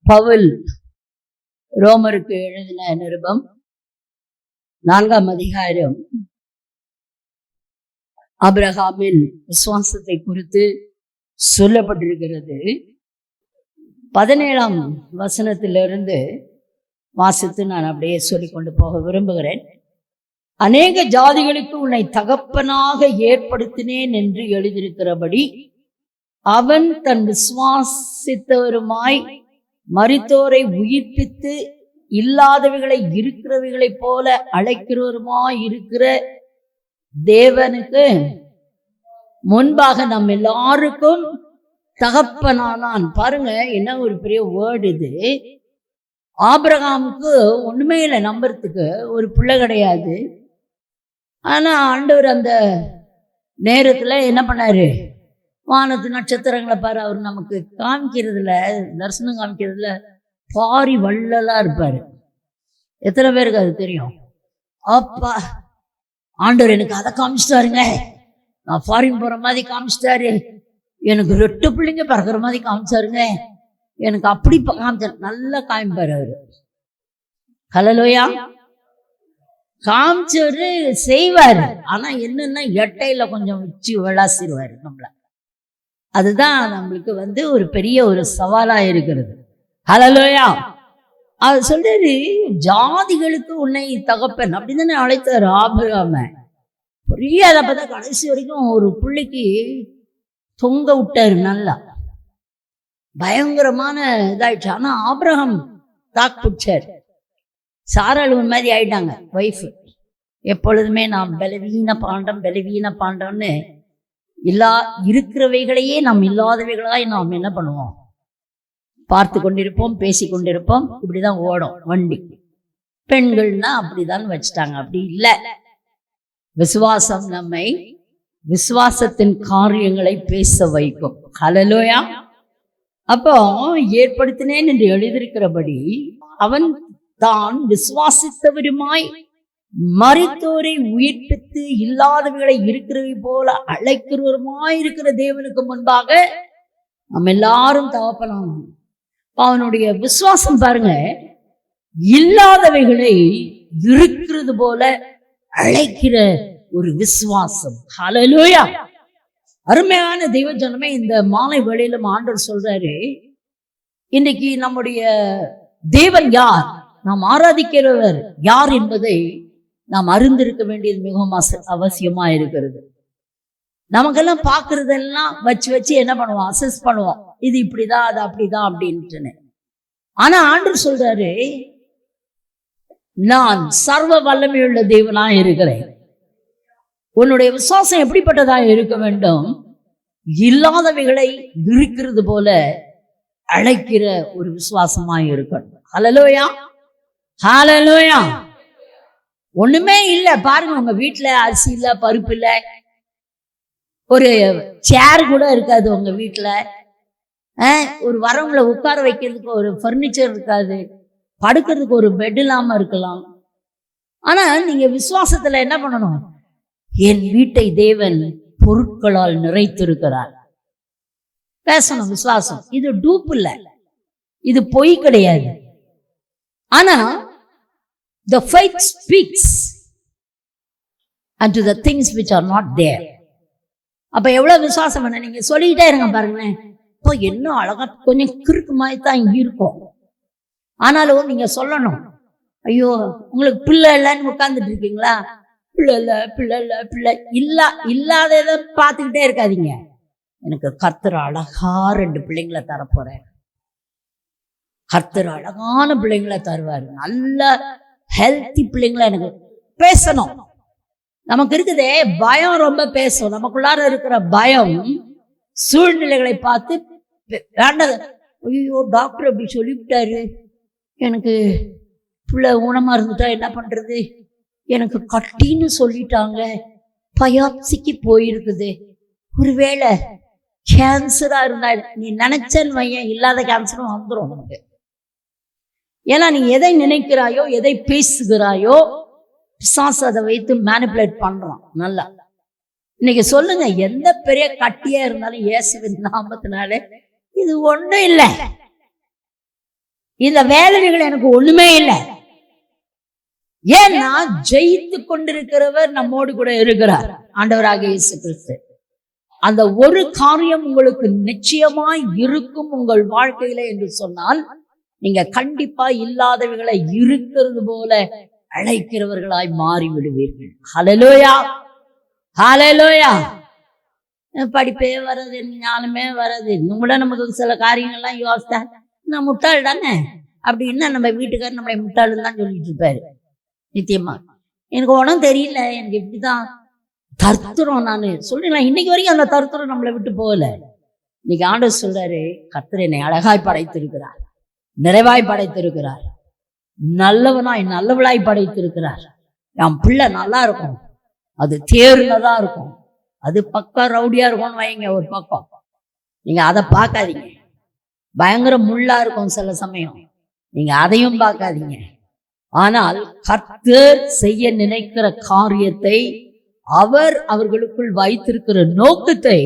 பவுல் ரோமருக்கு எழுதின நிருபம் 4ஆம் அதிகாரம் ஆபிரகாமின் விசுவாசத்தை குறித்து சொல்லப்பட்டிருக்கிறது. 17ஆம் வசனத்திலிருந்து வாசித்து நான் அப்படியே சொல்லிக்கொண்டு போக விரும்புகிறேன். அநேக ஜாதிகளுக்கு உன்னை தகப்பனாக ஏற்படுத்தினேன் என்று எழுதியிருக்கிறபடி அவன் தன் விசுவாசித்தவருமாய் மரித்தோரை உயிர்ப்பித்து இல்லாதவைகளை இருக்கிறவைகளைப் போல அழைக்கிறவருமாய் இருக்கிற தேவனுக்கு முன்பாக நம்ம எல்லாருக்கும் தகப்பனானான். பாருங்க, என்ன ஒரு பெரிய வேர்டு இது. ஆபிரகாமுக்கு ஒண்ணுமே இல்லை, நம்புறதுக்கு ஒரு பிள்ளை கிடையாது. ஆனா ஆண்டவர் அந்த நேரத்துல என்ன பண்ணாரு, வானத்து நட்சத்திரங்களை பாரு, அவர் நமக்கு காமிக்கிறதுல, தரிசனம் காமிக்கிறதுல பாரி வள்ளலா இருப்பாரு. எத்தனை பேருக்கு அது தெரியும்? அப்பா, ஆண்டவர் எனக்கு அதை காமிச்சிட்டாருங்க, நான் ஃபாரின் போற மாதிரி காமிச்சிட்டாரு, எனக்கு 2 பிள்ளைங்க பிறக்கிற மாதிரி காமிச்சாருங்க, எனக்கு அப்படி காமிச்சாரு. நல்லா காமிப்பாரு அவரு. ஹல்லேலூயா. காமிச்சவரு செய்வாரு. ஆனா என்னன்னா எட்டையில கொஞ்சம் வச்சு விளாசிடுவாரு நம்மள. அதுதான் நம்மளுக்கு ஒரு பெரிய ஒரு சவாலா இருக்கிறது. ஹல்லேலூயா. அது சொல்றாரு, ஜாதிகளுக்கு உன்னை தகப்பன் அப்படின்னு தானே அழைத்தாரு ஆபிரகாம. பெரிய அதை பார்த்தா கடைசி வரைக்கும் ஒரு பிள்ளைக்கு தொங்க விட்டாரு. நல்லா பயங்கரமான இதாயிடுச்சு. ஆனா ஆபிரகாம் தாக்கு பிடிச்சார். சாராள் மாதிரி ஆயிட்டாங்க வைஃப். எப்பொழுதுமே நாம் பலவீன பாண்டம்னு இருக்கிறவைகளையே நாம் இல்லாதவைகளாய் நாம் என்ன பண்ணுவோம், பார்த்து கொண்டிருப்போம், பேசி கொண்டிருப்போம். இப்படிதான் ஓடும் வண்டி. பெண்கள்னா அப்படிதான் வச்சுட்டாங்க. அப்படி இல்லை. விசுவாசம் நம்மை விசுவாசத்தின் காரியங்களை பேச வைக்கும். ஹல்லேலூயா. அப்போ ஏற்படுத்தினேன் என்று எழுதியிருக்கிறபடி அவன் தான் விசுவாசித்தவருமாய் மரித்தோரை உயிர்ப்பித்து இல்லாதவைகளை இருக்கிறவை போல அழைக்கிறவருமாய் இருக்கிற தேவனுக்கு முன்பாக நம்ம எல்லாரும் தகப்பனாம். அவனுடைய விசுவாசம் பாருங்க, இல்லாதவைகளை இருக்கிறது போல அழைக்கிற ஒரு விசுவாசம். ஹல்லேலூயா. அருமையான தெய்வ ஜனமே, இந்த மாலை வேளையிலும் ஆண்டவர் சொல்றாரு, இன்னைக்கு நம்முடைய தேவன் யார், நாம் ஆராதிக்கிறவர் யார் என்பதை நாம் அறிந்திருக்க வேண்டியது மிகவும் அவசியமா இருக்கிறது. நமக்கெல்லாம் பார்க்கறதெல்லாம் வச்சு என்ன பண்ணுவோம், அசஸ் பண்ணுவோம், இது இப்படிதான், அது அப்படிதான் அப்படின்ட்டு. ஆனா ஆண்டவர் சொல்றாரு, நான் சர்வ வல்லமையுள்ள தேவனா இருக்கிறேன். உன்னுடைய விசுவாசம் எப்படிப்பட்டதா இருக்க வேண்டும், இல்லாதவைகளை இருக்கிறது போல அழைக்கிற ஒரு விசுவாசமா இருக்கணும். ஹல்லேலூயா. ஹல்லேலூயா. ஒண்ணுமே இல்லை பாருங்க, உங்க வீட்டுல அரிசி இல்ல, பருப்பு இல்ல, ஒரு சேர் கூட இருக்காது உங்க வீட்டுல, ஒரு வரவங்களை உட்கார வைக்கிறதுக்கு ஒரு பர்னிச்சர் இருக்காது, படுக்கிறதுக்கு ஒரு பெட் இல்லாம இருக்கலாம். ஆனா நீங்க விசுவாசத்துல என்ன பண்ணணும், என் வீட்டை தேவன் பொருட்களால் நிறைத்திருக்கிறார் பேசணும். விசுவாசம் இது டூப் இல்ல, இது பொய் கிடையாது. ஆனா the faith speaks unto the things which are not there. அப்ப எவ்வளவு விசுவாசம் பண்ண, நீங்க சொல்லிக்கிட்டே இருங்க பாருங்களேன். இப்போ என்ன அழகா கொஞ்சம் கிறுக்கு மாதிரி தான் இருக்கும், ஆனாலும் நீங்க சொல்லணும், ஐயோ உங்களுக்கு பிள்ளை இல்லைன்னு உட்கார்ந்துட்டு இருக்கீங்களா, பிள்ளை இல்லாததை பார்த்துக்கிட்டே இருக்காதீங்க. எனக்கு கர்த்தர் அழகா 2 பிள்ளைங்களை தரப்போறேன், கர்த்தர் அழகான பிள்ளைங்களை தருவாரு, நல்ல ஹெல்த்தி பிள்ளைங்களை எனக்கு பேசணும். நமக்கு இருக்குதே பயம், ரொம்ப பேசும். நமக்குள்ளார இருக்கிற பயம் சூழ்நிலைகளை பார்த்து வேண்டாம், ஐயோ டாக்டர் அப்படி சொல்லிவிட்டாரு, எனக்கு பிள்ளை ஊனமா இருந்துட்டா என்ன பண்றது, எனக்கு கட்டின்னு சொல்லிட்டாங்க, பயாப்சிக்கு போயிருக்குது, ஒருவேளை கேன்சரா இருந்தா, நீ நினைச்சன்னு வையன், இல்லாத கேன்சரும் வந்துடும் நமக்கு. ஏன்னா நீ எதை நினைக்கிறாயோ, எதை பேசுகிறாயோ, பிசாசு அதை வைத்து மேனிபுலேட் பண்றான். நல்லா இன்னைக்கு சொல்லுங்க, எந்த பெரிய கட்டியா இருந்தாலும் இயேசுவின் நாமத்தினாலே இது ஒண்ணும் இல்லை. இந்த வேதனைகள் எனக்கு ஒண்ணுமே இல்லை. ஏன்னா ஜெயித்து கொண்டிருக்கிறவர் நம்மோடு கூட இருக்கிறார், ஆண்டவராகிய இயேசு கிறிஸ்து. அந்த ஒரு காரியம் உங்களுக்கு நிச்சயமாய் இருக்கும் உங்கள் வாழ்க்கையில என்று சொன்னால், நீங்க கண்டிப்பா இல்லாதவர்களை இருக்கிறது போல அழைக்கிறவர்களாய் மாறி விடுவீர்கள். ஹல்லேலூயா, ஹல்லேலூயா. படிப்பே வராது, ஞானமே வராது, இன்னும் கூட நமக்கு சில காரியங்கள்லாம் யோசித்தா நான் முட்டாள் தானே அப்படின்னா நம்ம வீட்டுக்காரர் நம்மளை முட்டாளுன்னு தான் சொல்லிட்டு இருப்பாரு. நிச்சயமா எனக்கு ஒன்றும் தெரியல, எனக்கு இப்படிதான் தருத்துறோம். நான் சொல்றேன், இன்னைக்கு வரைக்கும் அந்த தருத்துறம் நம்மளை விட்டு போகல. இன்னைக்கு ஆண்டவர் சொல்றாரு, கர்த்தர் என்னை அழகாய் படைத்திருக்கிறார், நிறைவாய் படைத்திருக்கிறார், நல்லவளாய் படைத்திருக்கிறார். என் பிள்ளை நல்லா இருக்கும், அது தேர்ந்ததா இருக்கும், அது பக்கம் ரவுடியா இருக்கும்னு வைங்க ஒரு பக்கம், நீங்க அதை பார்க்காதீங்க. பயங்கர முள்ளா இருக்கும் சில சமயம், நீங்க அதையும் பார்க்காதீங்க. ஆனால் கர்த்தர் செய்ய நினைக்கிற காரியத்தை, அவர் அவர்களுக்குள் வைத்திருக்கிற நோக்கத்தை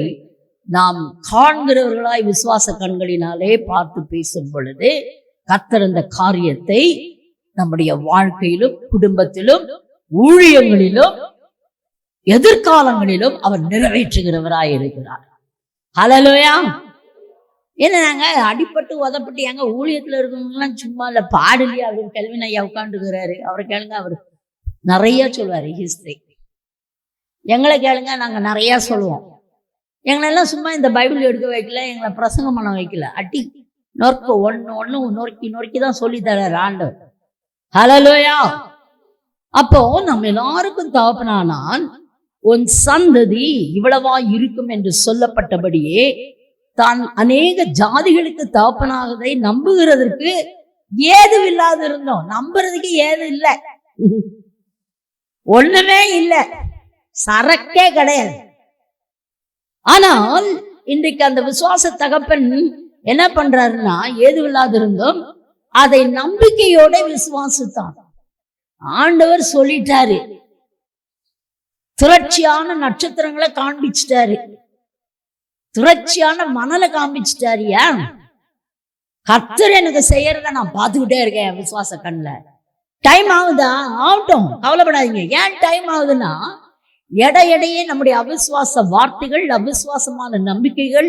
நாம் காண்கிறவர்களாய் விசுவாச கண்களினாலே பார்த்து பேசும் பொழுது, கர்த்தர் அந்த காரியத்தை நம்முடைய வாழ்க்கையிலும் குடும்பத்திலும் ஊழியங்களிலும் எதிர்காலங்களிலும் அவர் நிறைவேற்றுகிறவராய் இருக்கிறார். ஹல்லேலூயா. ஏன்னா நாங்க அடிப்பட்டு உதப்பட்டு எங்க ஊழியத்துல இருக்கவங்கலாம் சும்மா இல்ல பாடலையா அப்படின்னு கல்வின் ஐயா உட்காந்துக்கிறாரு, அவரை கேளுங்க, அவர் நிறைய சொல்லுவாரு ஹிஸ்டரி. எங்களை கேளுங்க, நாங்க நிறைய சொல்லுவோம். எங்களெல்லாம் சும்மா இந்த பைபிள் எடுக்க வைக்கல, எங்களை பிரசங்கம் பண்ண வைக்கல, அடி நொறுக்க ஒண்ணு நொறுக்கி தான் சொல்லி தர்றாரு ஆண்டவர். ஹல்லேலூயா. அப்போ நம்ம எல்லாருக்கும் தகப்பனானான், உன் சந்ததி இவ்வளவா இருக்கும் என்று சொல்லப்பட்டபடியே தான் அநேக ஜாதிகளுக்கு தகப்பனாகதை நம்புகிறதற்கு ஏதுவில்லாது இருந்தோம். நம்புறதுக்கு ஏது இல்லை, ஒண்ணுமே இல்லை, சரக்கே கிடையாது. ஆனால் இன்றைக்கு அந்த விசுவாச தகப்பன் என்ன பண்றாருன்னா, ஏதுவில்லாது இருந்தோம், அதை நம்பிக்கையோட விசுவாசித்தான். ஆண்டவர் சொல்லிட்டாரு, திரட்சியான நட்சத்திரங்களை காண்பிச்சிட்டாரு, திரட்சியான மணலை காண்பிச்சிட்டாரு. ஏன்? கர்த்தர் எனக்கு செய்யறத நான் பார்த்துக்கிட்டே இருக்கேன் விசுவாச கண்ணில். டைம் ஆகுதா? ஆகட்டும், கவலைப்படாதீங்க. ஏன் டைம் ஆகுதுன்னா, எடையே நம்முடைய அவிசுவாச வார்த்தைகள், அவிசுவாசமான நம்பிக்கைகள்,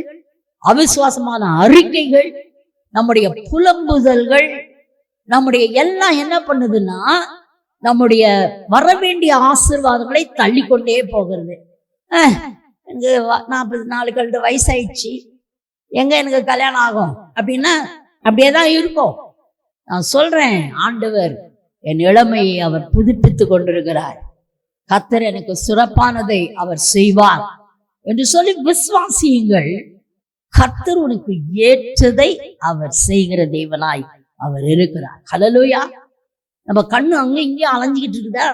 அவிசுவாசமான அறிக்கைகள், நம்முடைய புலம்புதல்கள், நம்முடைய எல்லாம் என்ன பண்ணுதுன்னா, நம்முடைய வரவேண்டிய ஆசீர்வாதங்களை தள்ளிக்கொண்டே போகிறது. எனக்கு 44 வயசாயிடுச்சு, எங்க எனக்கு கல்யாணம் ஆகும் அப்படின்னா அப்படியே தான் இருக்கும். நான் சொல்றேன், ஆண்டவர் என் இளமையை அவர் புதுப்பித்து கொண்டிருக்கிறார், கர்த்தர் எனக்கு சிறப்பானதை அவர் செய்வார் என்று சொல்லி விசுவாசியுங்கள். கர்த்தர் உனக்கு ஏற்றதை அவர் செய்கிற தேவனாய் அவர் இருக்கிறார். ஹல்லேலூயா. நம்ம கண்ணு அங்க இங்கேயும் அலைஞ்சிக்கிட்டு இருக்குதா,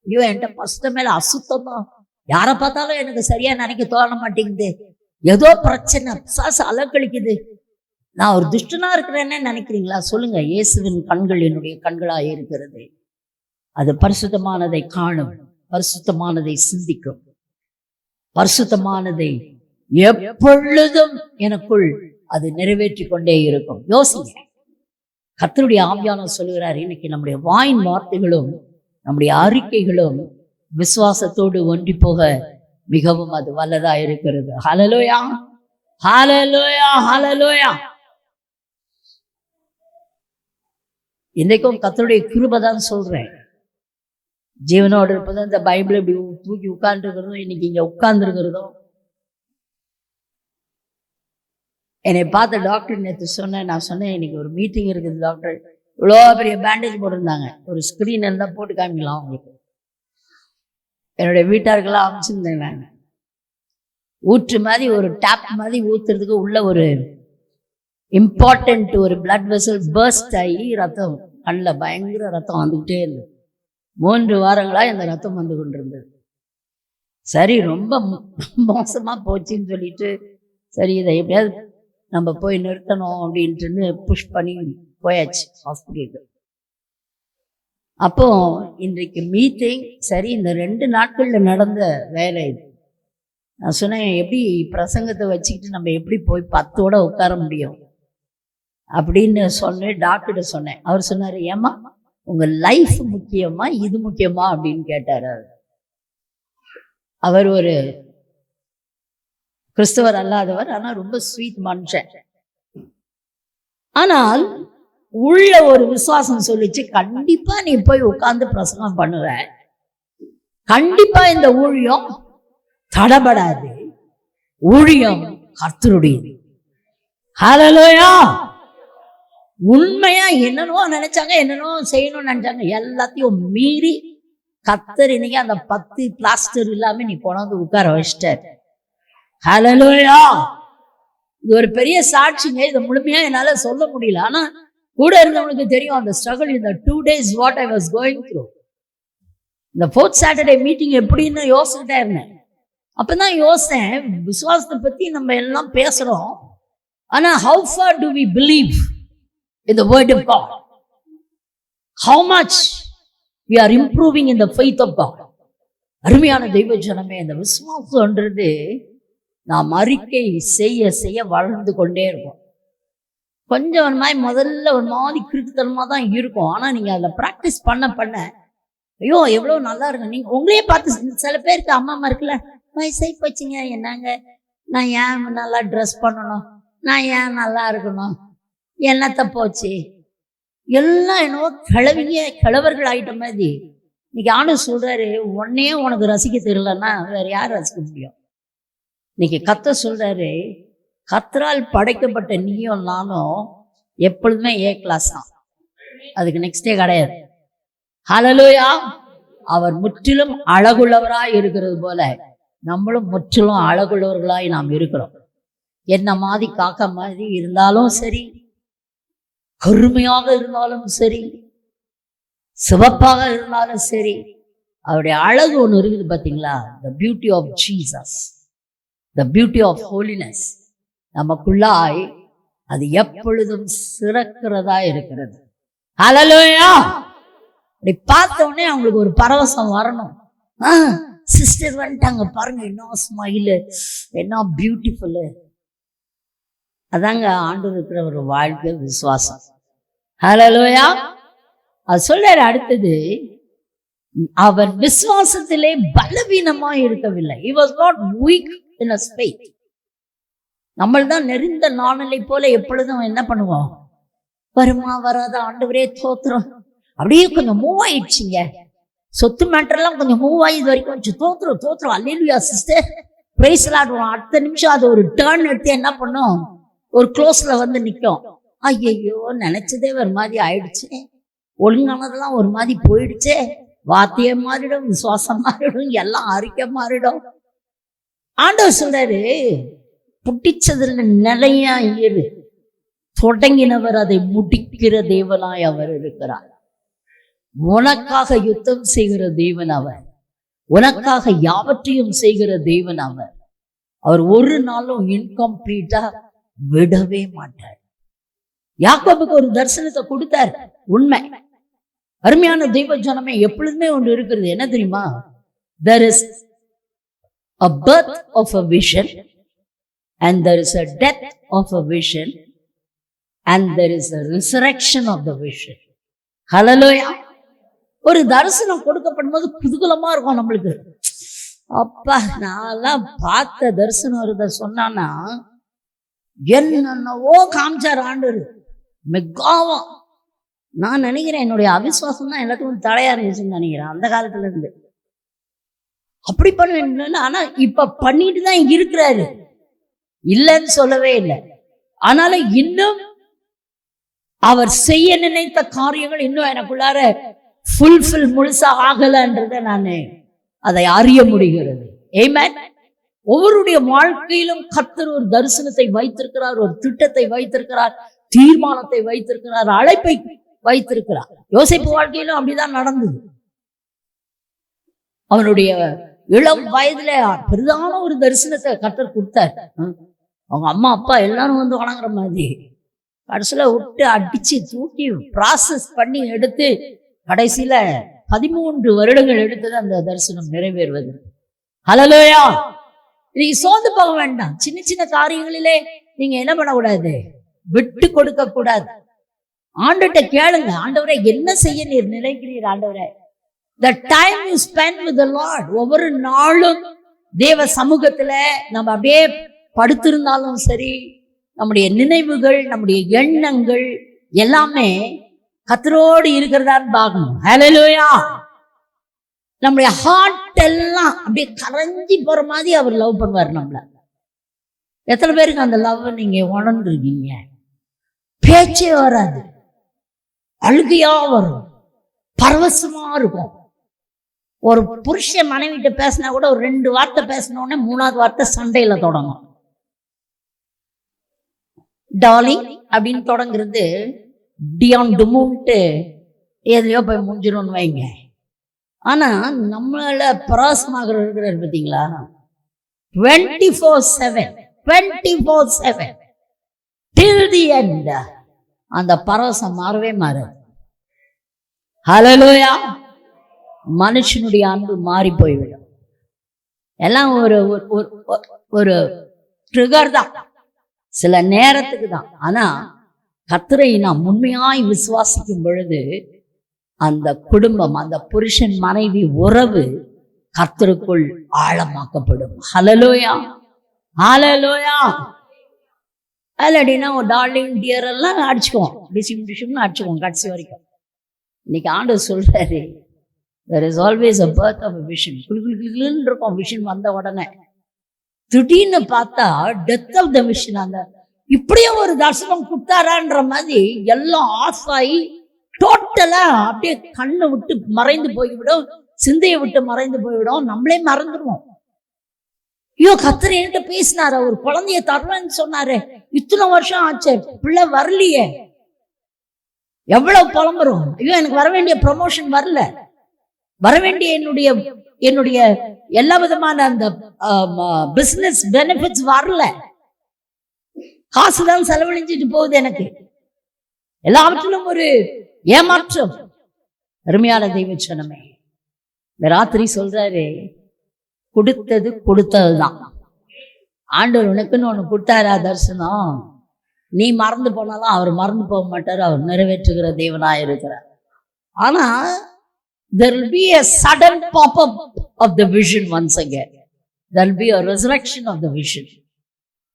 ஐயோ என்கிட்ட பஸ்ட மேல அசுத்தம் தான், யாரை பார்த்தாலும் எனக்கு சரியா நினைக்க தோண மாட்டேங்குது, ஏதோ பிரச்சனை, பிசாசு அலக்கழிக்குது, நான் ஒரு துஷ்டனா இருக்கிறேன்னு நினைக்கிறீங்களா? சொல்லுங்க, இயேசுவின் கண்கள் என்னுடைய கண்களாய் இருக்கிறது. அது பரிசுத்தமானதை காணும், பரிசுத்தமானதை சிந்திக்கும், பரிசுத்தமானதை எப்பொழுதும் எனக்குள் அது நிறைவேற்றி கொண்டே இருக்கும். யோசிங்க, கர்த்தருடைய ஆவியானவர் சொல்லுகிறார், இன்னைக்கு நம்முடைய வாயின் வார்த்தைகளும் நம்முடைய அறிக்கைகளும் விசுவாசத்தோடு ஒன்றி போக மிகவும் அது வல்லதா இருக்கிறது. ஹல்லேலூயா, ஹல்லேலூயா, ஹல்லேலூயா. இன்னைக்கும் கர்த்தருடைய கிருபை தான் சொல்றேன். ஜீவனோடு இருப்பதும், இந்த பைபிள் இப்படி தூக்கி உட்கார்ந்து இருக்கிறதும், இன்னைக்கு இங்க உட்கார்ந்து இருக்கிறதும். என்னை பார்த்த டாக்டர் நேற்று சொன்னேன், நான் சொன்னேன் இன்னைக்கு ஒரு மீட்டிங் இருக்குது டாக்டர், இவ்வளோ பெரிய பேண்டேஜ் போட்டிருந்தாங்க, ஒரு ஸ்கிரீன் இருந்தால் போட்டு காமிக்கலாம் அவங்களுக்கு. என்னுடைய வீட்டாருக்கெல்லாம் அமைச்சிருந்தேன் நான். ஊற்று மாதிரி ஒரு டேப் மாதிரி ஊத்துறதுக்கு உள்ள ஒரு இம்பார்ட்டன்ட் ஒரு பிளட் வெசல் பர்ஸ்ட் ஆகி ரத்தம் கண்ணில் பயங்கர ரத்தம் வந்துக்கிட்டே இருந்தது. 3 வாரங்களா இந்த ரத்தம் வந்து கொண்டிருந்தது. சரி, ரொம்ப மோசமா போச்சுன்னு சொல்லிட்டு, சரி இதை எப்படியாவது நம்ம போய் நிறுத்தணும் அப்படின்ட்டுன்னு புஷ் பண்ணி போயாச்சு ஹாஸ்பிட்டலுக்கு. அப்போ இன்றைக்கு மீட்டிங், சரி இந்த 2 நாட்கள்ல நடந்த வேலை இது. நான் சொன்னேன், எப்படி பிரசங்கத்தை வச்சுக்கிட்டு நம்ம எப்படி போய் 10ஓட உட்கார முடியும்? அப்படின்னு சொன்னேன். டாக்டர்கிட்ட சொன்னேன். அவர் சொன்னாரு, ஏம்மா உங்க லைஃப் முக்கியமா இது முக்கியமா அப்படின்னு கேட்டாரு. அவர் ஒரு கிறிஸ்தவர் அல்லாதவர், ஆனா ரொம்ப ஸ்வீட் மனுஷன். ஆனால் உள்ள ஒரு விசுவாசம் சொல்லிச்சு, கண்டிப்பா நீ போய் உட்கார்ந்து பிரசங்கம் பண்ணுவ, கண்டிப்பா இந்த ஊழியம் தடபடாது, ஊழியம் கர்த்தருடையது. ஹல்லேலூயா. உண்மையா என்னென்னோ நினைச்சாங்க, என்னென்னோ செய்யணும்னு நினைச்சாங்க, எல்லாத்தையும் மீறி கர்த்தர் இன்னைக்கு அந்த 10 பிளாஸ்டர் இல்லாம நீ கொண்டாந்து உட்கார வச்சிட்டார். ஹல்லேலூயா. இது ஒரு பெரிய சாட்சிங்க. இதை முழுமையா என்னால சொல்ல முடியல, ஆனா கூட இருந்தவனுக்கு தெரியும் அந்த ஸ்ட்ரகிள். இந்த 2 days what I was going through. இந்த 4th Saturday மீட்டிங் எப்படின்னு யோசிச்சுட்டே இருந்தேன். அப்பதான் யோசித்தேன், விசுவாசத்தை பத்தி நம்ம எல்லாம் பேசுறோம், ஆனா how far do we believe in the word of God? How much we are improving in the faith of God? அருமையான தெய்வ ஜனமே, இந்த விசுவாசம்ன்றது நாம் அறிக்கை செய்ய செய்ய வளர்ந்து கொண்டே இருக்கும். கொஞ்சம் முதல்ல ஒரு மாதிரி கிறுக்குத்தனமா தான் இருக்கும், ஆனா நீங்க அதில் ப்ராக்டிஸ் பண்ண பண்ண ஐயோ எவ்வளோ நல்லா இருக்கும். நீங்க உங்களையே பார்த்து சில பேருக்கு அம்மா இருக்குல்ல, வயசாகி போச்சுங்க, என்னங்க நான் ஏன் நல்லா ட்ரெஸ் பண்ணணும், நான் ஏன் நல்லா இருக்கணும், என்னத்தை போச்சு, எல்லாம் என்னவோ கிழவர்கள் ஆயிட்ட மாதிரி. இன்னைக்கு ஆணும் சொல்றாரு, உன்னே உனக்கு ரசிக்க தெரியலன்னா வேற யார் ரசிக்க முடியும்? இன்னைக்கு கர்த்தர் சொல்றாரு, கர்த்தரால் படைக்கப்பட்ட நீயும் நானும் எப்பொழுதுமே A கிளாஸ் தான், அதுக்கு நெக்ஸ்டே கிடையாது. ஹல்லேலூயா. அவர் முற்றிலும் அழகுள்ளவராய் இருக்கிறது போல நம்மளும் முற்றிலும் அழகுள்ளவர்களாய் நாம் இருக்கிறோம். என்ன மாதிரி காக்கா மாதிரி இருந்தாலும் சரி, கருமையாக இருந்தாலும் சரி, சிவப்பாக இருந்தாலும் சரி, அவருடைய அழகு ஒன்று இருக்குது பார்த்தீங்களா? the beauty of Jesus, the beauty of holiness நமக்குள்ளாய் அது எப்பொழுதும் சிறக்கிறதா இருக்கிறது. ஹல்லேலூயா. அப்படி பார்த்த உடனே அவங்களுக்கு ஒரு பரவசம் வரணும். சிஸ்டர் வந்துட்டாங்க பாருங்க, என்ன ஸ்மைலு, என்ன பியூட்டிஃபுல்லு. அதாங்க ஆண்டவர் இருக்கிற ஒரு வாழ்க்கை விசுவாசம். ஹல்லேலூயா. அது சொல்றாரு அடுத்தது, அவன் விசுவாசத்திலே பலவீனமா இருக்கவில்லை. He was not weak in his faith. நம்ம தான் நெறிந்த நாணலை போல எப்பொழுதும் என்ன பண்ணுவோம், வருமா வராத ஆண்டவரே தோத்திரம், அப்படியே கொஞ்சம் மூவ் ஆயிடுச்சுங்க, சொத்து மேட்டர்லாம் கொஞ்சம் மூவ் ஆகி இது வரைக்கும் கொஞ்சம் தோத்திரம் அல்லேலூயா சிஸ்டர் பிரைஸ் லார்ட். அடுத்த நிமிஷம் அது ஒரு டர்ன் எடுத்து என்ன பண்ணும், ஒரு க்ளோஸ்ல வந்து நிற்கும். ஐயோ நினைச்சதே ஒரு மாதிரி ஆயிடுச்சு, ஒழுங்கானதெல்லாம் ஒரு மாதிரி போயிடுச்சே, வார்த்தையே மாறிடும், விசுவாசம் மாறிடும், எல்லாம் அறிக்கை மாறிடும். ஆண்டவர் சொல்றாரு, புட்டிச்சதுல நிலையா இரு, தொடங்கினவர் அதை முடிக்கிற தேவனாய் அவர் இருக்கிறார். உனக்காக யுத்தம் செய்கிற தேவன் அவர், உனக்காக யாவற்றையும் செய்கிற தேவன் அவர். அவர் ஒரு நாளும் இன்கம்ப்ளீட்டா விடவே மாட்டார். யாக்கோபுக்கு ஒரு தரிசனத்தை கொடுத்தார், உண்மை. அருமையான தெய்வ ஜனமே, எப்பொழுதுமே ஒன்று இருக்கிறது, என்ன தெரியுமா? There is a birth of a vision and there is a death of a vision and there is a resurrection of the vision. ஹல்லேலூயா. ஒரு தரிசனம் கொடுக்கப்படும் போது குதூகலமா இருக்கும் நம்மளுக்கு. அப்பா நான் பார்த்த தரிசனம் இருந்த சொன்னான்னா என்னவோ காமிச்சார் ஆண்டவர் மெகாவம். நான் நினைக்கிறேன் என்னுடைய அவிசுவாசம் தான் எல்லாத்துக்கும் தடையா இருந்துச்சுன்னு நினைக்கிறேன் அந்த காலத்துல இருந்து. அப்படி பண்ண, ஆனா இப்ப பண்ணிட்டு தான் இருக்கிறாரு, இல்லைன்னு சொல்லவே இல்லை. ஆனாலும் இன்னும் அவர் செய்ய நினைத்த காரியங்கள் இன்னும் எனக்குள்ளார ஃபுல்ஃபில் முழுசா ஆகலன்றத நான் அதை அறிய முடிகிறது. ஆமென். ஒவ்வொருடைய வாழ்க்கையிலும் கர்த்தர் ஒரு தரிசனத்தை வைத்திருக்கிறார், ஒரு திட்டத்தை வைத்திருக்கிறார், தீர்மானத்தை வைத்திருக்கிறார், அழைப்பை வைத்திருக்கிறார். யோசேப்பு வாழ்க்கையிலும் அப்படிதான் நடந்தது. அவனுடைய இளம் வயதுல பெரிதான ஒரு தரிசனத்தை கர்த்தர் கொடுத்தார். அவங்க அம்மா அப்பா எல்லாரும் வந்து வணங்குற மாதிரி கடைசியில விட்டு அடிச்சு தூக்கி ப்ராசஸ் பண்ணி எடுத்து கடைசியில 13 வருடங்கள் எடுத்தது அந்த தரிசனம் நிறைவேறுவது. ஹல்லேலூயா. நீங்க சோர்ந்து போக வேண்டாம். சின்ன சின்ன காரியங்களிலே நீங்க என்ன பண்ணக்கூடாது, விட்டு கொடுக்க கூடாது. ஆண்டவர்கிட்ட கேளுங்க, ஆண்டவரே என்ன செய்ய நீர் நினைக்கிறீர் ஆண்டவரே. The time you spend with the Lord, ஒவ்வொரு நாளும் தேவ சமூகத்துல நம்ம அப்படியே படுத்திருந்தாலும் சரி, நம்முடைய நினைவுகள், நம்முடைய எண்ணங்கள் எல்லாமே கர்த்தரோடு இருக்கிறதான்னு பார்க்கணும். ஹல்லேலூயா. நம்முடைய ஹார்ட் எல்லாம் அப்படியே கரைஞ்சி போற மாதிரி அவர் லவ் பண்ணுவார் நம்மள. எத்தனை பேருக்கு அந்த லவ் நீங்க உணர்ந்துருக்கீங்க? பேச்சே வராது, அழுகையா வரும், பரவசமா இருக்கும். ஒரு புருஷன் மனைவிட்ட பேசினா கூட ஒரு 2 வார்த்தை பேசினோடனே 3ஆவது வார்த்தை சண்டையில தொடங்கும். டார்லிங் அப்படின்னு தொடங்குறது டியான் டுமுன்ட்டு எதுலையோ போய் முடிஞ்சிடும்னு வைங்க. ஆனா நம்மளால பராசமாக இருக்கிறார் பார்த்தீங்களா, 24/7 till the end. அந்த பரவசம் மாறவே மாறாது. ஹல்லேலூயா. மனுஷனுடைய அன்பு மாறி போய்விடும். எல்லாம் ஒரு ஒரு ட்ரிகர் தான், சில நேரத்துக்கு தான். ஆனா கர்த்தரை நாம் உண்மையாய் விசுவாசிக்கும் பொழுது அந்த குடும்பம், அந்த புருஷன் மனைவி உறவு கர்த்தருக்குள் ஆழமாக்கப்படும். ஹல்லேலூயா, ஹல்லேலூயா. அல்லடினா ஒரு டார்லிங் டியர் எல்லாம் அடிச்சுக்குவோம், டிஷிம்னு அடிச்சுக்குவோம் கடைசி வரைக்கும். இன்னைக்கு ஆண்டவர் சொல்றாரு, there is always a birth of a vision. குளுன்னு இருக்கும் விஷன் வந்த உடனே. திடீர்னு பார்த்தா டெத் ஆஃப் த விஷன். அந்த இப்படியே ஒரு தரிசனம் கொடுத்தாரான்ற மாதிரி எல்லாம் ஆஃப் ஆகி டோட்டலா அப்படியே கண்ணை விட்டு மறைந்து போய்விடும், சிந்தையை விட்டு மறைந்து போய்விடும், நம்மளே மறந்துடுவோம். ஐயோ கர்த்தர் என்கிட்ட பேசினாரு, ஒரு குழந்தைய தருவேன்னு சொன்னாரு, இத்தனை வருஷம் ஆச்சு பிள்ளை வரலையே. எவ்வளவு புலம்புறோம், ஐயோ எனக்கு வர வேண்டிய ப்ரமோஷன் வரல, வர வேண்டிய என்னுடைய எல்லா விதமான அந்த பிசினஸ் பெனிஃபிட்ஸ் வரல, காசுதான் செலவழிஞ்சிட்டு போகுது, எனக்கு எல்லாவற்றிலும் ஒரு ஏமாற்றம். அருமையான தெய்வ ஜனமே, இந்த ராத்திரி சொல்றாரு, கொடுத்தது கொடுத்ததுதான். ஆண்டவர் உனக்குன்னு ஒண்ணு கொடுத்தாரா தரிசனம், நீ மறந்து போனாலும் அவர் மறந்து போக மாட்டார், அவர் நிறைவேற்றுகிற தேவனா இருக்கிறார். ஆனா there will be a sudden pop-up of the vision once again. There will be a resurrection of the vision.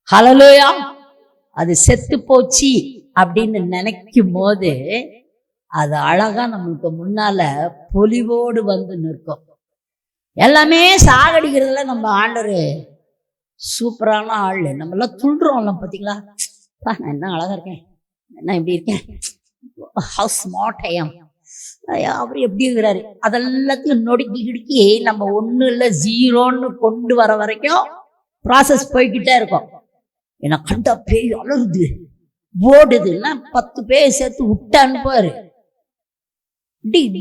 Hallelujah. அது செத்து போச்சு அப்படின்னு நினைக்கும் போது அது அழகா நம்மளுக்கு முன்னால பொலிவோடு வந்து நிற்கும். எல்லாமே சாகடிக்கிறதுல நம்ம ஆண்டவர் சூப்பரான ஆள். நம்ம எல்லாம் துள்ளுறோம்ல பார்த்தீங்களா, நான் என்ன அழகா இருக்கேன், என்ன இப்படி இருக்கேன், how smart I am, அவர் எப்படி இருக்கிறாரு, அதெல்லாத்தையும் நொடுக்கி கிடுக்கி நம்ம 1 இல்லை 0ன்னு கொண்டு வர வரைக்கும் ப்ராசஸ் போய்கிட்டே இருக்கும். ஏன்னா கண்டா பேய் அலருது ஓடுதுன்னா 10 பேய் சேர்த்து விட்டு அனுப்பாரு.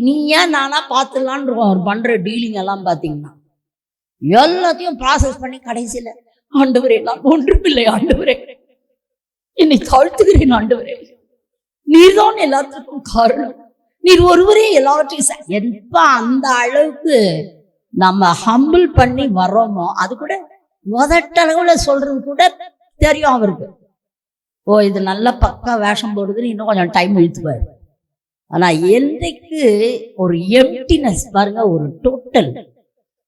நீ ஏன் நானா பார்த்துலான் இருக்கோம். அவர் பண்ற டீலிங் எல்லாம் பார்த்தீங்கன்னா எல்லாத்தையும் ப்ராசஸ் பண்ணி கடைசியில ஆண்டவரே நான் ஒன்றுமில்லை ஆண்டவரே, என்னை தாழ்த்துகிறேன் ஆண்டவரே, நீர்தான் எல்லாத்துக்கும் காரணம், நீர் ஒருவரே எல்லாவற்றையும். எப்ப அந்த அளவுக்கு நம்ம ஹம்பிள் பண்ணி வர்றோமோ அது கூட உதட்டளவுல சொல்றது கூட தெரியும் அவருக்கு. ஓ இது நல்ல பக்கா வேஷம் போடுதுன்னு இன்னும் கொஞ்சம் டைம் இழுத்துவாரு. ஆனா என்றைக்கு ஒரு எம்டினஸ் பாருங்க, ஒரு டோட்டல்,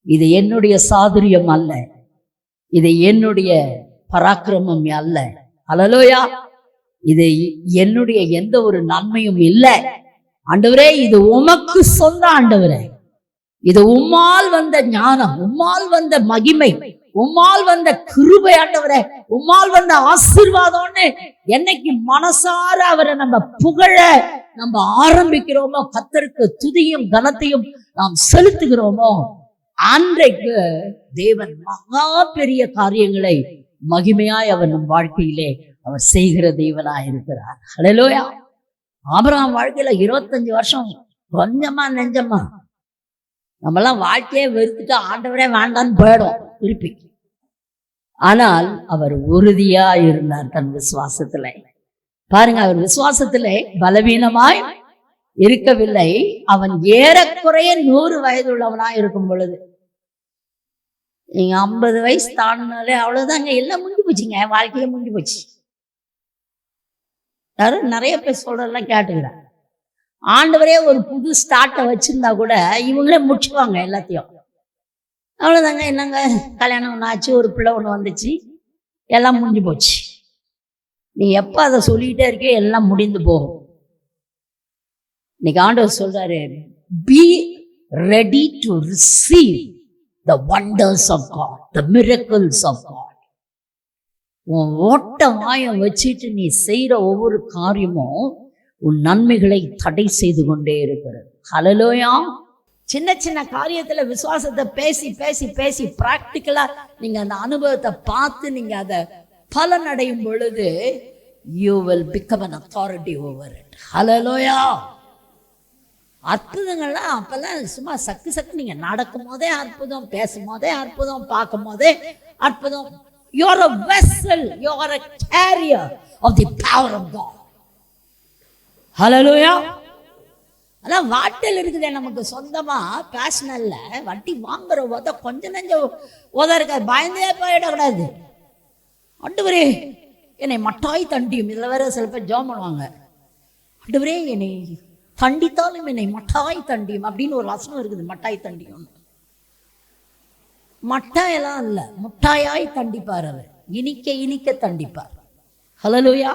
இது என்னுடைய சாதுரியம் அல்ல, இது என்னுடைய பராக்கிரமம் அல்ல, ஹல்லேலூயா, இது என்னுடைய எந்த ஒரு நன்மையும் இல்லை ஆண்டவரே, இது உமக்கு சொந்த ஆண்டவரே, இது உம்மால் வந்த ஞானம், உம்மால் வந்த மகிமை, உம்மால் வந்த கிருபை ஆண்டவரே, உம்மால் வந்த ஆசீர்வாதம்னு என்னைக்கு மனசார அவரை நம்ம புகழ நம்ம ஆரம்பிக்கிறோமோ, கர்த்தருக்கு துதியும் கனத்தையும் நாம் செலுத்துகிறோமோ, அன்றைக்கு தேவன் மகா பெரிய காரியங்களை மகிமையாய் அவர் நம் வாழ்க்கையிலே அவர் செய்கிற தேவனாய் இருக்கிறார். ஹல்லேலூயா. ஆபிரகாம் வாழ்க்கையில 25 வருஷம் கொஞ்சமா நெஞ்சமா நம்மெல்லாம் வாழ்க்கையே வெறுத்துட்டு ஆண்டவரே வேண்டான்னு போயிடும் திருப்பி. ஆனால் அவர் உறுதியா இருந்தார் தன் விசுவாசத்துல. பாருங்க, அவர் விசுவாசத்திலே பலவீனமாய் இருக்கவில்லை. அவன் ஏறக்குறைய 100 வயது உள்ளவனாய் இருக்கும் பொழுது, நீங்க 50 வயசு தாண்டினாலே அவ்வளவுதாங்க, எல்லாம் முடிஞ்சு போச்சுங்க, வாழ்க்கையே முடிஞ்சு போச்சு. யாரும் நிறைய பேர் சொல்றதெல்லாம் கேட்டுக்கிறேன். ஆண்டவரே ஒரு புது ஸ்டார்ட்டை வச்சிருந்தா கூட இவங்களே முடிச்சுக்குவாங்க எல்லாத்தையும். அவ்வளோதாங்க, என்னங்க கல்யாணம் ஒன்று ஆச்சு, ஒரு பிள்ளை ஒன்று வந்துச்சு, எல்லாம் முடிஞ்சு போச்சு. நீ எப்போ அதை சொல்லிக்கிட்டே இருக்கியோ எல்லாம் முடிந்து போகும். இன்னைக்கு ஆண்டவர் சொல்றாரு, be ready to receive the wonders of God, the miracles of God. உன் ஓட்ட வாயம் வச்சுட்டு நீ செய்யற ஒவ்வொரு காரியமும் உன் நன்மைகளை தடை செய்து கொண்டே இருக்கிறது. ஹல்லேலூயா. சின்ன சின்ன காரியத்துல விசுவாசத்தை பேசி பேசி பேசி பிராக்டிக்கலா நீங்க அந்த அனுபவத்தை பார்த்து நீங்க அதை பலன் அடையும் பொழுது you will become an authority over it. ஹல்லேலூயா. அற்புதங்கள்லாம் அப்பெல்லாம் சும்மா சக்கு நீங்க நடக்கும் போதே அற்புதம், பேசும் போதே அற்புதம், பார்க்கும் போதே அற்புதம். You are a vessel, you are a carrier of the power of God. ஹல்லேலூயா. அதான் வாட்டில் இருக்குதே நமக்கு சொந்தமா பேஷனல்ல வட்டி வாங்குற போத கொஞ்சம் நெஞ்ச உத இருக்காது, பயந்தே போயிடக்கூடாது. ஆண்டவரே என்னை மட்டாய் தண்டியும். இதில் வேற சில பேர் ஜெபம் பண்ணுவாங்க, ஆண்டவரே என்னை தண்டித்தாலும் என்னை மட்டாய் தண்டியும் அப்படின்னு ஒரு வசனம் இருக்குது. மட்டாய் தண்டியும், மட்டாயெல்லாம் இல்லை, முட்டாயாய் தண்டிப்பார் அவர், இனிக்க இனிக்க தண்டிப்பார். ஹல்லேலூயா.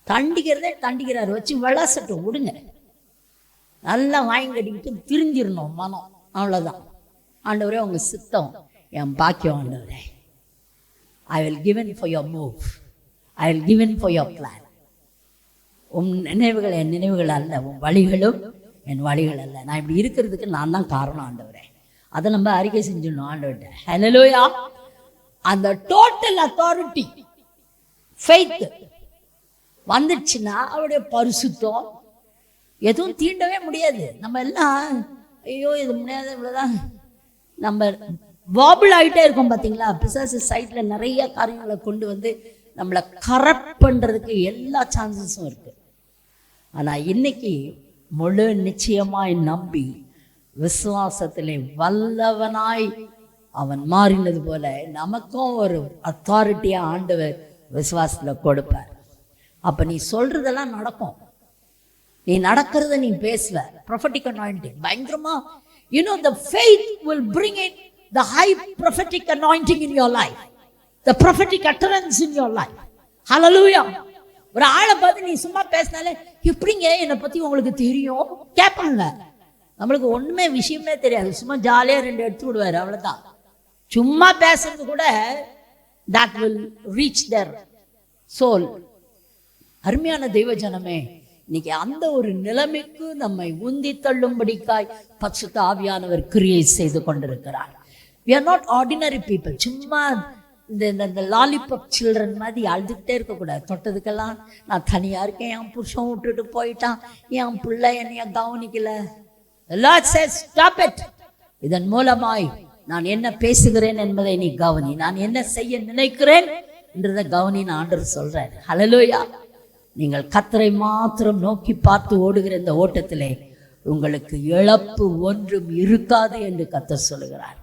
தண்டிக்கிறதே தண்டிக்கிறார், வச்சு விளாசட்டும் விடுங்க, நல்லா வாங்கி கட்டிக்கிட்டு திரிஞ்சிடணும் மனம், அவ்வளோதான். ஆண்டவரே உங்க சித்தம் என் பாக்கியம் ஆண்டவரே. I will given for your move, I will given for your plan. உன் நினைவுகள் என் நினைவுகள் அல்ல, உன் வழிகளும் என் வழிகள் அல்ல. நான் இப்படி இருக்கிறதுக்கு நான் தான் காரணம் ஆண்டவரே. அதை நம்ம அறிக்கை செஞ்சிடணும் ஆண்டவர்கிட்ட. ஹல்லேலூயா. அந்த டோட்டல் அத்தாரிட்டி ஃபெய்த் வந்துடுச்சுன்னா அவருடைய பரிசுத்தம் எதுவும் தீண்டவே முடியாது. நம்ம எல்லாம் ஐயோ இது முடியாது இவ்வளோதான் நம்ம வாபிள் ஆகிட்டே இருக்கோம் பார்த்தீங்களா. பிசாசு சைட்டில் நிறைய காரியங்களை கொண்டு வந்து நம்மளை கரப்ட் பண்ணுறதுக்கு எல்லா சான்சஸும் இருக்கு. ஆனால் இன்னைக்கு முழு நிச்சயமாய் நம்பி விசுவாசத்திலே வல்லவனாய் அவன் மாறினது போல நமக்கும் ஒரு அத்தாரிட்டியா ஆண்டவர் விசுவாசத்துல கொடுப்பார். அப்ப நீ சொல்றதெல்லாம் நடக்கும், நீ நடக்கிறத நீ பேசுவ. prophetic anointing பயங்கரமா, you know the faith will bring it, the high prophetic anointing in your life, the prophetic utterance in your life. hallelujah. ஒரு ஆளை பார்த்து நீ சும்மா பேசினாலே எப்படிங்க என்னை பத்தி உங்களுக்கு தெரியும் கேட்பாங்க. நம்மளுக்கு ஒண்ணுமே விஷயமே தெரியாது, சும்மா ஜாலியா 2 எடுத்து விடுவாரு, அவ்வளவுதான். சும்மா பேசுறது கூட that will reach their soul. அருமையான தெய்வ ஜனமே, இன்னைக்கு அந்த ஒரு நிலைமைக்கு நம்மை உந்தி தள்ளும்படிக்காய் பரிசுத்த ஆவியானவர் கிரியை செய்து கொண்டிருக்கிறார். we are not ordinary people. சும்மா இந்த லாலிபாப் சில்ட்ரன் மாதிரி அழுதுகிட்டே இருக்கக்கூடாது. தொட்டதுக்கெல்லாம் நான் தனியா இருக்கேன், என் புருஷன் விட்டுட்டு போயிட்டான், என் பிள்ளை என்னைய கவனிக்கல. The Lord says, stop it. இதன் மூலமாய் நான் என்ன பேசுகிறேன் என்பதை நீ கவனி, நான் என்ன செய்ய நினைக்கிறேன் என்றதை கவனி ஆண்டவர் சொல்றார். ஹல்லேலூயா. நீங்கள் கர்த்தரை மாத்திரம் நோக்கி பார்த்து ஓடுகிற இந்த ஓட்டத்திலே உங்களுக்கு இழப்பு ஒன்றும் இருக்காது என்று கர்த்தர் சொல்லுகிறார்.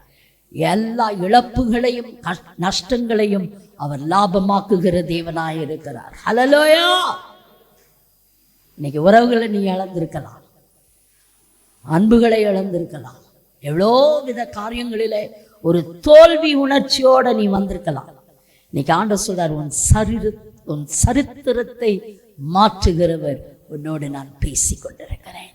எல்லா இழப்புகளையும் நஷ்டங்களையும் அவர் லாபமாக்குகிற தேவனாய் இருக்கிறார். ஹல்லேலூயா. இன்னைக்கு உறவுகளை நீ இழந்திருக்கலாம், அன்புகளை இழந்திருக்கலாம், எவ்வளோ வித காரியங்களிலே ஒரு தோல்வி உணர்ச்சியோட நீ வந்திருக்கலாம். இன்னைக்கு ஆண்டவர் சொல்றார், உன் சரித்திரத்தை மாற்றுகிறவர் உன்னோடு நான் பேசி கொண்டிருக்கிறேன்.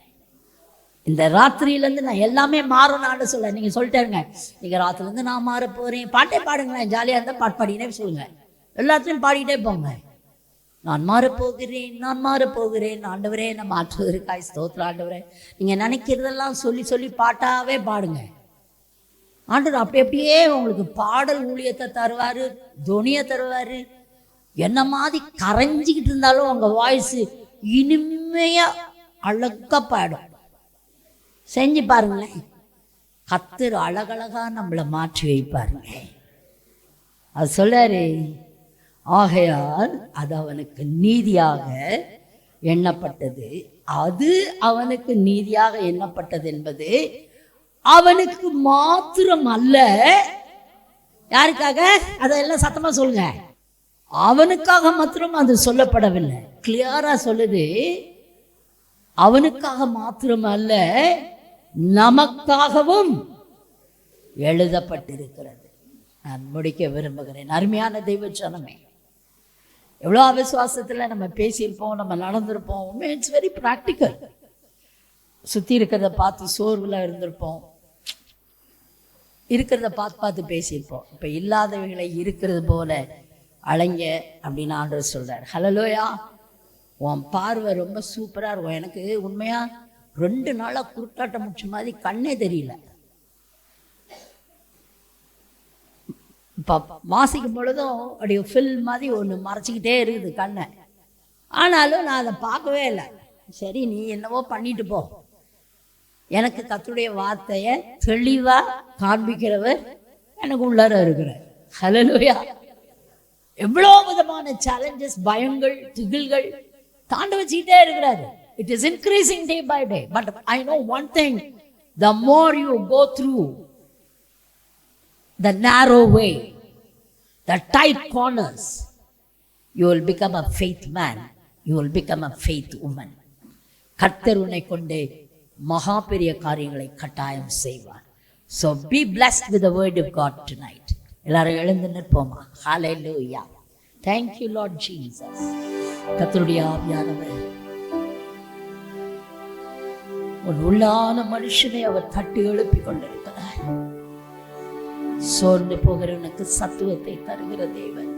இந்த ராத்திரியிலேருந்து நான் எல்லாமே மாறணும் ஆண்டு சொல்ல. நீங்க சொல்லிட்டேங்க, நீங்க ராத்திரிலேருந்து நான் மாற போறேன், பாட்டே பாடுங்களேன், ஜாலியா இருந்தா பாட்டு பாடினே சொல்லுங்க, எல்லாத்தையும் பாடிட்டே போங்க. நான் மாறப்போகிறேன், நான் மாறப்போகிறேன், ஆண்டவரே நான் மாற்றுவதற்காய் ஸ்தோத்திரம் ஆண்டவரே. நீங்க நினைக்கிறதெல்லாம் சொல்லி சொல்லி பாட்டாவே பாடுங்க. ஆண்டவர் அப்படி அப்படியே உங்களுக்கு பாடல் ஊழியத்தை தருவாரு, துணியை தருவாரு. என்ன மாதிரி கரைஞ்சிக்கிட்டு இருந்தாலும் உங்க வாய்ஸ் இனிமையா அழகா பாடும். செஞ்சு பாருங்களேன், கர்த்தர் அழகழகா நம்மளை மாற்றி வைப்பாருங்க. அது சொல்லாரு, ஆகையால் அது அவனுக்கு நீதியாக எண்ணப்பட்டது. அது அவனுக்கு நீதியாக எண்ணப்பட்டது என்பது அவனுக்கு மாத்திரம் அல்ல. யாருக்காக? அதெல்லாம் சத்தமா சொல்லுங்க. அவனுக்காக மாத்திரம் அது சொல்லப்படவில்லை. கிளியரா சொல்லுது, அவனுக்காக மாத்திரம் அல்ல, நமக்காகவும் எழுதப்பட்டிருக்கிறது. நான் முடிக்க விரும்புகிறேன். அருமையான தெய்வ ஜனமே, எவ்வளோ அவிசுவாசத்தில் நம்ம பேசியிருப்போம், நம்ம நடந்திருப்போம். It's very practical. சுற்றி இருக்கிறத பார்த்து சோர்வில் இருந்திருப்போம், இருக்கிறத பார்த்து பேசியிருப்போம். இப்போ இல்லாதவைகளை இருக்கிறது போல அலைங்க அப்படின்னு ஆண்டவர் சொல்கிறார். ஹல்லேலூயா. உன் பார்வை ரொம்ப சூப்பராக இருக்கும். எனக்கு உண்மையாக 2 நாளாக குருட்டாட்டம் முடிச்ச மாதிரி கண்ணே தெரியல. இப்போ வாசிக்கும் பொழுதும் அப்படியே ஃபில் மாதிரி ஒன்று மறைச்சிக்கிட்டே இருக்குது கண்ணை. ஆனாலும் நான் அதை பார்க்கவே இல்லை. சரி, நீ என்னவோ பண்ணிட்டு போ. எனக்கு கர்த்தருடைய வார்த்தையை தெளிவாக காண்பிக்கிறவர் எனக்கு உள்ளார இருக்கிறார். ஹல்லேலூயா. எவ்வளோ விதமான சேலஞ்சஸ், பயங்கள், திகில்கள் தாண்ட வச்சுக்கிட்டே இருக்கிறாரு. It is increasing day by day. But I know one thing, the more you go through the narrow way, the tight corners, you will become a faith man, you will become a faith woman. கர்த்தர் உன்னை கொண்டு மகா பெரிய காரியங்களை கட்டாயம் செய்வார். So be blessed with the word of God tonight. எல்லாரும் எழுந்து நிற்போமா? Hallelujah. Thank you Lord Jesus. கர்த்தருடைய ஆவியானவர் உன் உள்ளான மனுஷனை அவர் தட்டி எழுப்பி கொண்டிருக்கிறார். சோர்ந்து போகிறவனுக்கு சத்துவத்தை தருகிற தேவன்.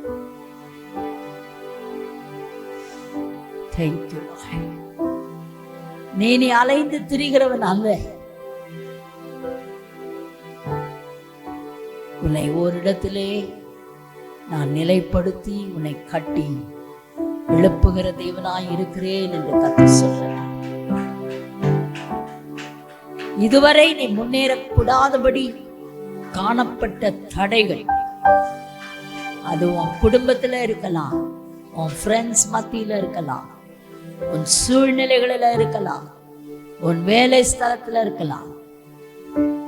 Thank you Lord. நீ அலைந்து திரிகிறவன் அல்ல. உன்னை ஓரிடத்திலே நான் நிலைப்படுத்தி உன்னை கட்டி எழுப்புகிற தேவனாய் இருக்கிறேன் என்று கர்த்தர் சொல்கிறார். இதுவரை நீ முன்னேறக்கூடாதபடி காணப்பட்ட தடைகள், அது உன் குடும்பத்தில் இருக்கலாம், உன் ஃப்ரெண்ட்ஸ் மத்தியில் இருக்கலாம், உன் சூழ்நிலைகளில் இருக்கலாம், உன் வேலை ஸ்தலத்தில் இருக்கலாம்.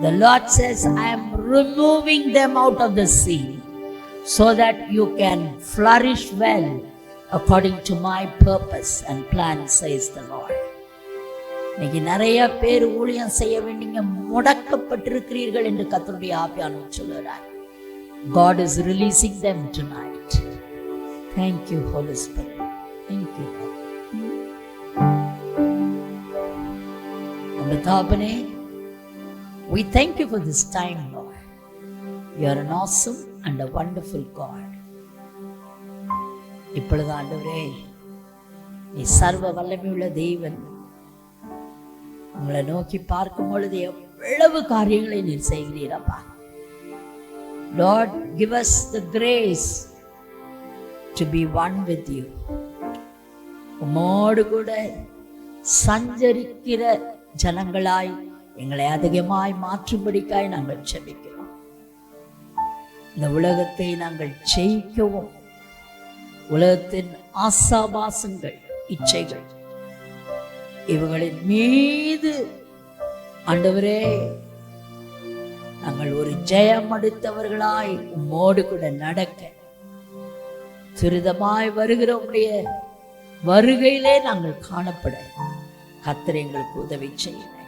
The Lord says, I am removing them out of the sea so that you can flourish well according to my purpose and plan, says the Lord. இன்னைக்கு நிறைய பேர் ஊழியம் செய்ய வேண்டிய முடக்கப்பட்டிருக்கிறீர்கள் என்று கர்த்தருடைய ஆவியானவர் சொல்கிறார். God is releasing them tonight. Thank you Holy Spirit. Thank you Lord. Amitaapane, we thank you for this time Lord. You are an awesome and a wonderful God. இப்பொழுது ஆண்டவரே, நீ சர்வ வல்லமையுள்ள தேவன். உங்களை நோக்கி பார்க்கும் பொழுது எவ்வளவு காரியங்களை நீர் செய்கிறீரப்பா. Lord, give us the grace to be one with you. உம்மோடு கூட சஞ்சரிக்கிற ஜனங்களாய் எங்களை அதிகமாய் மாற்றும்படிக்காய் நாங்கள் ஜெபிக்கிறோம். இந்த உலகத்தை நாங்கள் ஜெயிக்கவும், உலகத்தின் ஆசாபாசங்கள், இச்சைகள், இவங்களின் மீது ஆண்டவரே நாங்கள் ஒரு ஜெயம் அடித்தவர்களாய் உம்மோடு கூட நடக்க, துரிதமாய் வருகிற உடைய வருகையிலே நாங்கள் காணப்பட கர்த்தர் எங்களுக்கு உதவி செய்யணும்.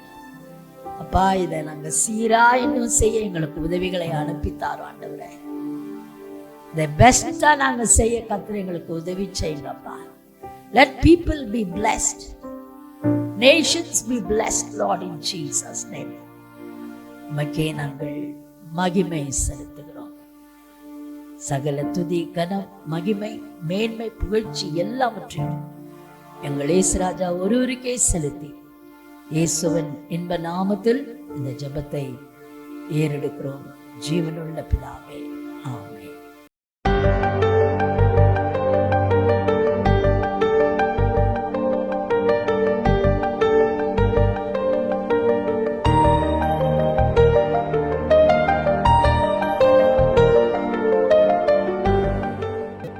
அப்பா, இதை நாங்கள் சீரா இன்னும் செய்ய எங்களுக்கு உதவிகளை அனுப்பித்தாரோம் ஆண்டவரே. இதை பெஸ்டா நாங்கள் செய்ய கர்த்தர் எங்களுக்கு உதவி செய்யுங்கப்பா. Let people be blessed. Nations be blessed, Lord, in Jesus' name. உமக்கே நாங்கள் மகிமை செலுத்துகிறோம். சகல துதி, கனம், மகிமை, மேன்மை, புகழ்ச்சி எல்லாவற்றையும் எங்கள் இயேசு ராஜா ஒருவருக்கே செலுத்தி, இயேசுவின் இன்ப நாமத்தில் இந்த ஜெபத்தை ஏறெடுக்கிறோம். ஜீவனுள்ள பிதாவே, ஆமென்.